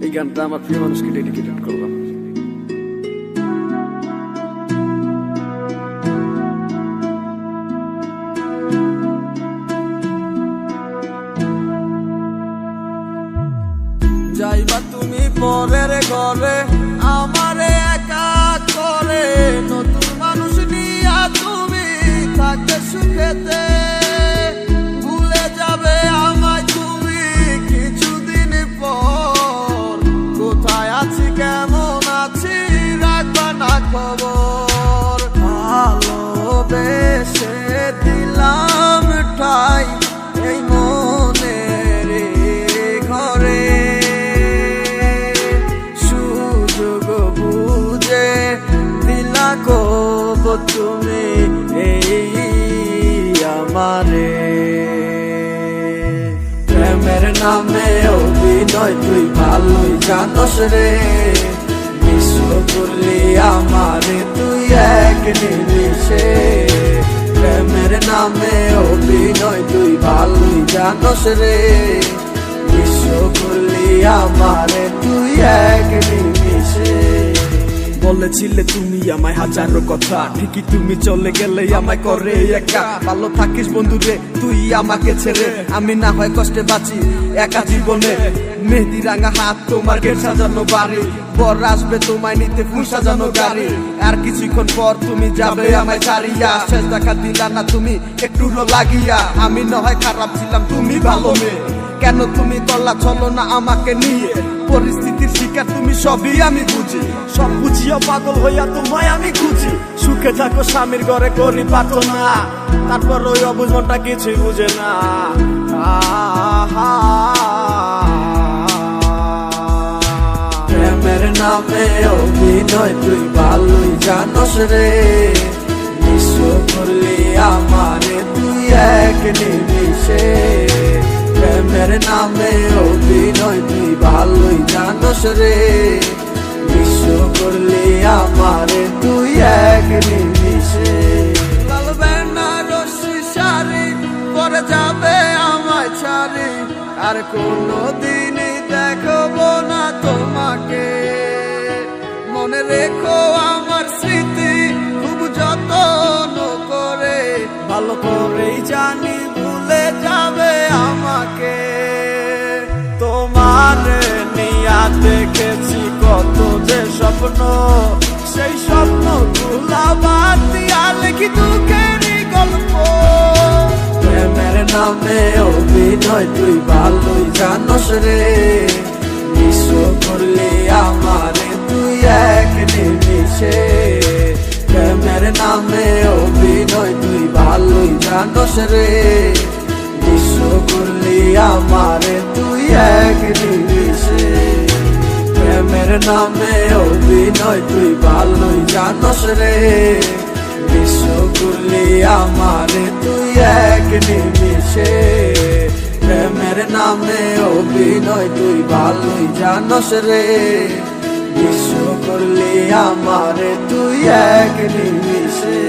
এই গানটা আমার প্রিয় মানুষকে ডেডিকেটেড করলাম। যাইবা তুমি পরের ঘরে আমারে একা করে, নতুন মানুষ নিয়া তুমি থাকতে সুখেতে, ভুলে যাবে আমায় তুমি কিছুদিন পর। কোথায় আছি কেমন আছি রাখবা না খবর, ভালোবেসে দিলাম ঠাই এই মনের ঘরে, সুযোগ বুঝে দিলা কব তুমি এই আমারে। প্রেমের নামে অভিনয় তুই ভালোই জানস রে, বিশ্ব করলি আমারে তুই এক নিমিষে। প্রেমের নামে অভিনয় তুই ভালোই জানস রে, বিশ্ব করলি আমারে তুই এক নিমিষে। বলেছিলে তুমি আমায় হাজারো কথা, ঠিকই তুমি চলে গেলে আমায় করে একা। ভালো থাকিস বন্ধুরে তুই আমাকে ছেড়ে, আমি না হয় কষ্টে বাঁচি একা জীবনে। মেহেদি রাঙা হাত তোমার গেট সাজানো বাড়ি, বর আসবে তোমায় নিতে ফুল সাজানো গাড়ি। আর কিছুক্ষণ পর তুমি যাবে আমায় ছাড়িয়া, শেষ দেখা দিলা না তুমি একটু লাগিয়া। আমি না হয় খারাপ ছিলাম তুমি ভালো মেয়ে, কেন তুমি তল্লা চলো না আমাকে নিয়ে। পরিস্থিতির শিকার তুমি সবই আমি বুঝি, সব বুঝিও পাগল হইয়া তোমায় আমি খুঁজি। সুখে থাকো স্বামীর ঘরে করি প্রার্থনা, তারপর ওই অবুঝ মনটা কিছুই বুঝে না। প্রেমের নামে অভিনয় তুই ভালোই জানস রে, বিশ্ব করলি আমারে তুই এক নিমিষে। প্রেমের নামে অভিনয় তুই ভালোই জানস রে, বিশ্ব করলি আমারে তুই এক নিমিষে। লাল বেনারসি শাড়ি পরে যাবে আমায় ছাড়ি, আর কোনদিনই দেখবো না তোমাকে। মনে রেখো আমার স্মৃতি খুব যত্ন করে, ভালো করেই জানি ভুলে যাবে আমাকে। তোমার নিয়া দেখেছি কত যে স্বপ্ন, সেই স্বপ্ন গুলা বাদ দিয়া লিখি দুঃখেরই গল্প। প্রেমের নামে অভিনয় তুই ভালোই জানস রে, বিশ্ব করলি আমারে তুই এক নিমিষে। প্রেমের নামে অভিনয় তুই ভালোই জানস রে, বিশ্ব করলি আমারে তুই এক নিমিষে। প্রেমের নামে অভিনয় তুই ভালোই জানস রে, বিশ্ব করলি আমারে তুই এক নিমিষে। প্রেমের নামে অভিনয় তুই ভালোই জানস রে, বিশ্ব করলি আমারে তুই এক নিমিষে।